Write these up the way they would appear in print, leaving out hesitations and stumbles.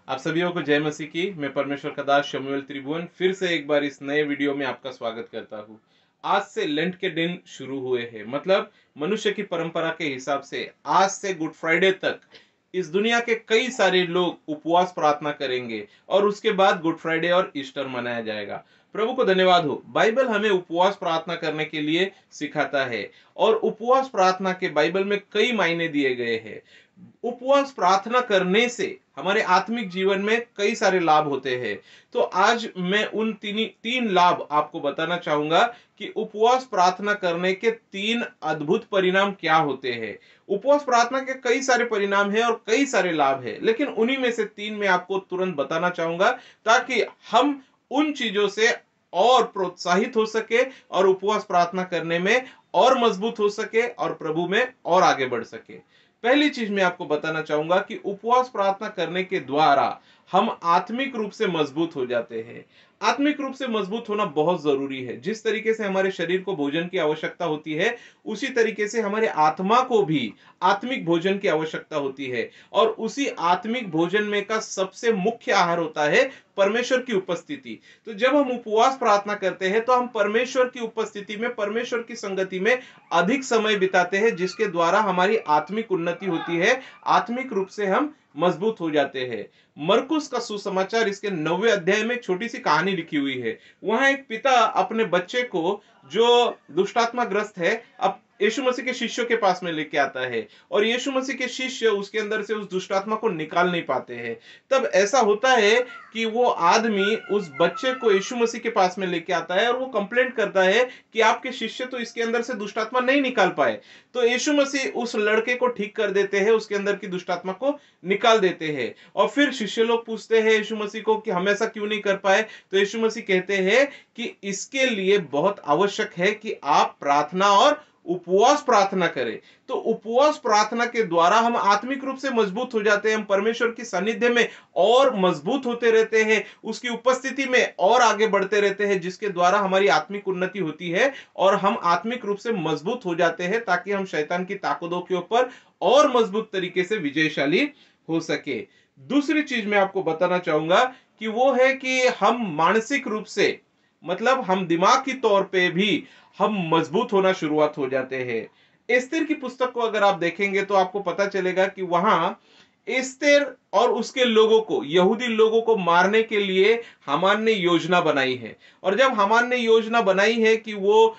आप सभी को जय मसीह की। मैं परमेश्वर का दास शमूएल त्रिभुवन फिर से एक बार इस नए वीडियो में आपका स्वागत करता हूँ। आज से लेंट के दिन शुरू हुए हैं, मतलब मनुष्य की परंपरा के हिसाब से आज से गुड फ्राइडे तक इस दुनिया के कई सारे लोग उपवास प्रार्थना करेंगे और उसके बाद गुड फ्राइडे और ईस्टर मनाया जाएगा। प्रभु को धन्यवाद हो, बाइबल हमें उपवास प्रार्थना करने के लिए सिखाता है और उपवास प्रार्थना के बाइबल में कई मायने दिए गए हैं। उपवास प्रार्थना करने से हमारे आत्मिक जीवन में कई सारे लाभ होते हैं। तो आज मैं उन तीन लाभ आपको बताना चाहूंगा कि उपवास प्रार्थना करने के तीन अद्भुत परिणाम क्या होते हैं। उपवास प्रार्थना के कई सारे परिणाम हैं और कई सारे लाभ हैं, लेकिन उन्हीं में से तीन मैं आपको तुरंत बताना चाहूंगा ताकि हम उन चीजों से और प्रोत्साहित हो सके और उपवास प्रार्थना करने में और मजबूत हो सके और प्रभु में और आगे बढ़ सके। पहली चीज मैं आपको बताना चाहूंगा कि उपवास प्रार्थना करने के द्वारा हम आत्मिक रूप से मजबूत हो जाते हैं। आत्मिक रूप से मजबूत होना बहुत जरूरी है। जिस तरीके से हमारे शरीर को भोजन की आवश्यकता होती है, उसी तरीके से हमारे आत्मा को भी आत्मिक भोजन की आवश्यकता होती है। और उसी आत्मिक भोजन में का सबसे मुख्य आहार होता है परमेश्वर की उपस्थिति। तो जब हम उपवास प्रार्थना करते हैं तो हम परमेश्वर की उपस्थिति में, परमेश्वर की संगति में अधिक समय बिताते हैं, जिसके द्वारा हमारी आत्मिक उन्नति होती है, आत्मिक रूप से हम मजबूत हो जाते हैं। मरकुस का सुसमाचार इसके 9वें अध्याय में एक छोटी सी कहानी लिखी हुई है। वहां एक पिता अपने बच्चे को जो दुष्टात्मा ग्रस्त है, अब यीशु मसीह के शिष्यों के पास में लेके आता है और यीशु मसीह के शिष्य उसके अंदर से उस दुष्टात्मा को निकाल नहीं पाते हैं। तब ऐसा होता है कि वो आदमी उस बच्चे को यीशु मसीह के पास में लेके आता है और वो कंप्लेंट करता है कि आपके शिष्य तो इसके अंदर से दुष्टात्मा नहीं निकाल पाए। तो यीशु मसीह उस लड़के को ठीक कर देते हैं, उसके अंदर की दुष्टात्मा को निकाल देते हैं। और फिर शिष्य लोग पूछते हैं यीशु मसीह को कि हम ऐसा क्यों नहीं कर पाए। तो यीशु मसीह कहते हैं कि इसके लिए बहुत आवश्यक है कि आप प्रार्थना और उपवास प्रार्थना करें। तो उपवास प्रार्थना के द्वारा हम आत्मिक रूप से मजबूत हो जाते हैं, हम परमेश्वर की सानिध्य में और मजबूत होते रहते हैं, उसकी उपस्थिति में और आगे बढ़ते रहते हैं, जिसके द्वारा हमारी आत्मिक उन्नति होती है और हम आत्मिक रूप से मजबूत हो जाते हैं ताकि हम शैतान की ताकतों के ऊपर और मजबूत तरीके से विजयशाली हो सके। दूसरी चीज मैं आपको बताना चाहूंगा कि वो है कि हम मानसिक रूप से, मतलब हम दिमाग की तौर पे भी हम मजबूत होना शुरुआत हो जाते हैं। एस्तेर की पुस्तक को अगर आप देखेंगे तो आपको पता चलेगा कि वहां एस्तेर और उसके लोगों को, यहूदी लोगों को मारने के लिए हामान ने योजना बनाई है। और जब हामान ने योजना बनाई है कि वो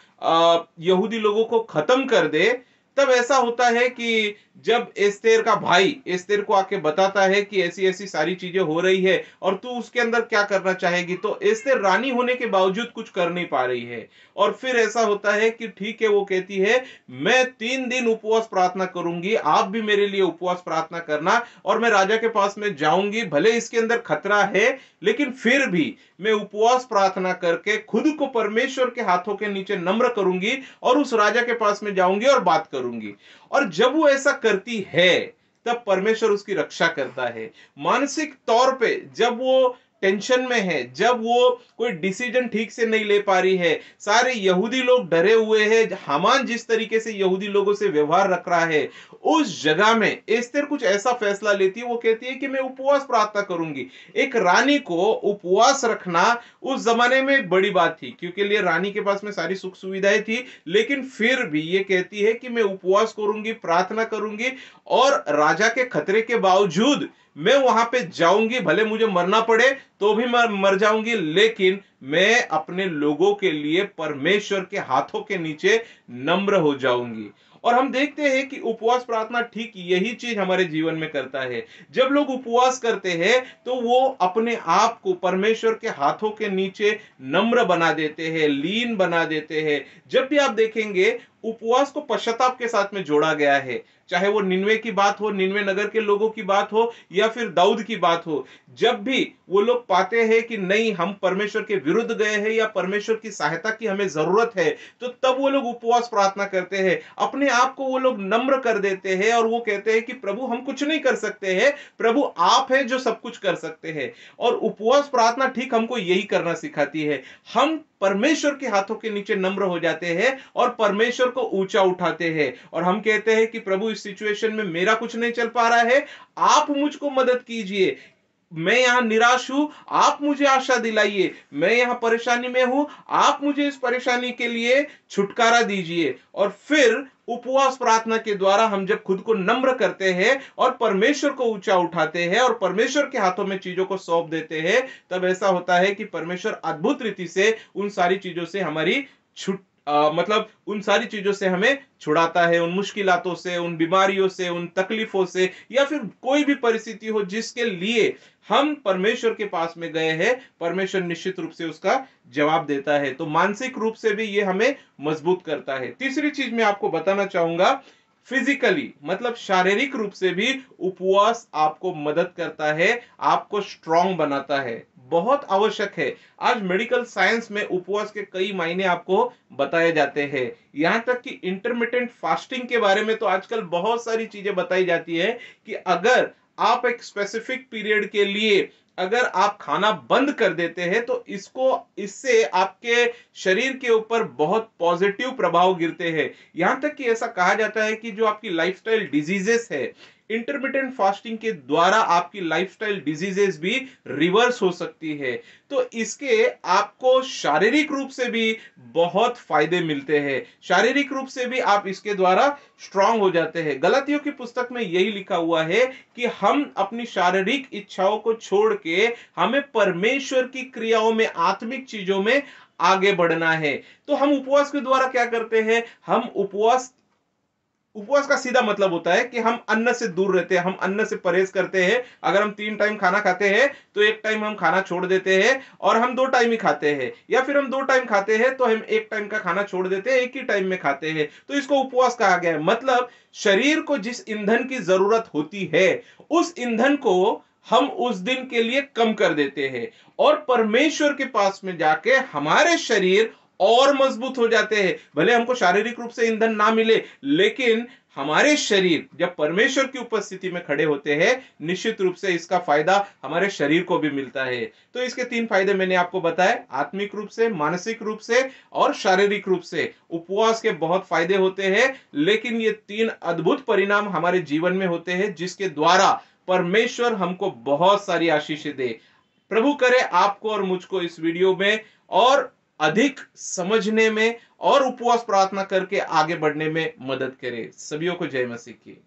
यहूदी लोगों को खत्म कर दे, तब ऐसा होता है कि जब एस्तेर का भाई एस्तेर को आके बताता है कि ऐसी ऐसी सारी चीजें हो रही है और तू उसके अंदर क्या करना चाहेगी, तो एस्तेर रानी होने के बावजूद कुछ कर नहीं पा रही है। और फिर ऐसा होता है कि ठीक है, वो कहती है मैं 3 दिन उपवास प्रार्थना करूंगी, आप भी मेरे लिए उपवास प्रार्थना करना और मैं राजा के पास में जाऊंगी। भले इसके अंदर खतरा है, लेकिन फिर भी मैं उपवास प्रार्थना करके खुद को परमेश्वर के हाथों के नीचे नम्र करूंगी और उस राजा के पास में जाऊंगी और बात करूंगी। और जब वो ऐसा करती है तब परमेश्वर उसकी रक्षा करता है। मानसिक तौर पे जब वो टेंशन में है, जब वो कोई डिसीजन ठीक से नहीं ले पा रही है, सारे यहूदी लोग डरे हुए हैं, हामान जिस तरीके से यहूदी लोगों से व्यवहार रख रहा है, उस जगह में एस्तेर कुछ ऐसा फैसला लेती है। वो कहती है कि मैं उपवास प्रार्थना करूंगी। एक रानी को उपवास रखना उस जमाने में बड़ी बात थी, क्योंकि लिए रानी के पास में सारी सुख सुविधाएं थी, लेकिन फिर भी ये कहती है कि मैं उपवास करूंगी, प्रार्थना करूंगी और राजा के खतरे के बावजूद मैं वहां पे जाऊंगी। भले मुझे मरना पड़े तो भी मैं मर जाऊंगी, लेकिन मैं अपने लोगों के लिए परमेश्वर के हाथों के नीचे नम्र हो जाऊंगी। और हम देखते हैं कि उपवास प्रार्थना ठीक यही चीज हमारे जीवन में करता है। जब लोग उपवास करते हैं तो वो अपने आप को परमेश्वर के हाथों के नीचे नम्र बना देते हैं, लीन बना देते हैं। जब भी आप देखेंगे उपवास को पश्चाताप के साथ में जोड़ा गया है, चाहे वो निन्वे की बात हो, निन्वे नगर के लोगों की बात हो या फिर दाऊद की बात हो। जब भी वो लोग पाते हैं कि नहीं, हम परमेश्वर के विरुद्ध गए हैं या परमेश्वर की सहायता की हमें जरूरत है, तो तब वो लोग उपवास प्रार्थना करते हैं, अपने आप को वो लोग नम्र कर देते हैं और वो कहते हैं कि प्रभु हम कुछ नहीं कर सकते हैं, प्रभु आप हैं जो सब कुछ कर सकते हैं। और उपवास प्रार्थना ठीक हमको यही करना सिखाती है। हम परमेश्वर के हाथों के नीचे नम्र हो जाते हैं और परमेश्वर को ऊंचा उठाते हैं और हम कहते हैं कि प्रभु इस सिचुएशन में मेरा कुछ नहीं चल पा रहा है, आप मुझको मदद कीजिए। मैं यहाँ निराश हूं, आप मुझे आशा दिलाइए। मैं यहाँ परेशानी में हूं, आप मुझे इस परेशानी के लिए छुटकारा दीजिए। और फिर उपवास प्रार्थना के द्वारा हम जब खुद को नम्र करते हैं और परमेश्वर को ऊंचा उठाते हैं और परमेश्वर के हाथों में चीजों को सौंप देते हैं, तब ऐसा होता है कि परमेश्वर अद्भुत रीति से उन सारी चीजों से हमारी मतलब उन सारी चीजों से हमें छुड़ाता है, उन मुश्किलातों से, उन बीमारियों से, उन तकलीफों से, या फिर कोई भी परिस्थिति हो जिसके लिए हम परमेश्वर के पास में गए हैं, परमेश्वर निश्चित रूप से उसका जवाब देता है। तो मानसिक रूप से भी ये हमें मजबूत करता है। तीसरी चीज मैं आपको बताना चाहूंगा, फिजिकली मतलब शारीरिक रूप से भी उपवास आपको मदद करता है, आपको स्ट्रांग बनाता है, बहुत आवश्यक है। आज मेडिकल साइंस में उपवास के कई मायने आपको बताए जाते हैं। यहां तक कि इंटरमिटेंट फास्टिंग के बारे में तो आजकल बहुत सारी चीजें बताई जाती है कि अगर आप एक स्पेसिफिक पीरियड के लिए अगर आप खाना बंद कर देते हैं तो इससे आपके शरीर के ऊपर बहुत पॉजिटिव प्रभाव गिरते हैं। यहां तक कि ऐसा कहा जाता है कि जो आपकी लाइफस्टाइल डिजीजेस है, इंटरमिटेंट फास्टिंग के द्वारा आपकी लाइफस्टाइल डिजीजेस भी रिवर्स हो सकती है। तो इसके आपको शारीरिक रूप से भी बहुत फायदे मिलते हैं, शारीरिक रूप से भी आप इसके द्वारा स्ट्रांग हो जाते हैं। गलातियों की पुस्तक में यही लिखा हुआ है कि हम अपनी शारीरिक इच्छाओं को छोड़ के हमें परमेश्वर की क्रियाओं में, आत्मिक चीजों में आगे बढ़ना है। तो हम उपवास के द्वारा क्या करते हैं, हम उपवास का सीधा मतलब होता है कि हम अन्न से दूर रहते हैं, हम अन्न से परहेज करते हैं। अगर हम 3 टाइम खाना खाते हैं तो 1 टाइम हम खाना छोड़ देते हैं और हम 2 टाइम ही खाते हैं, या फिर हम 2 टाइम खाते हैं तो हम 1 टाइम का खाना छोड़ देते हैं, 1 ही टाइम में खाते हैं। तो इसको उपवास कहा गया है। मतलब शरीर को जिस ईंधन की जरूरत होती है उस ईंधन को हम उस दिन के लिए कम कर देते हैं और परमेश्वर के पास में जाके हमारे शरीर और मजबूत हो जाते हैं। भले हमको शारीरिक रूप से ईंधन ना मिले, लेकिन हमारे शरीर जब परमेश्वर की उपस्थिति में खड़े होते हैं, निश्चित रूप से इसका फायदा हमारे शरीर को भी मिलता है। तो इसके 3 फायदे मैंने आपको बताए, आत्मिक रूप से, मानसिक रूप से और शारीरिक रूप से। उपवास के बहुत फायदे होते हैं, लेकिन ये 3 अद्भुत परिणाम हमारे जीवन में होते हैं जिसके द्वारा परमेश्वर हमको बहुत सारी आशीषें दे। प्रभु करे आपको और मुझको इस वीडियो में और अधिक समझने में और उपवास प्रार्थना करके आगे बढ़ने में मदद करे। सभी को जय मसीह की।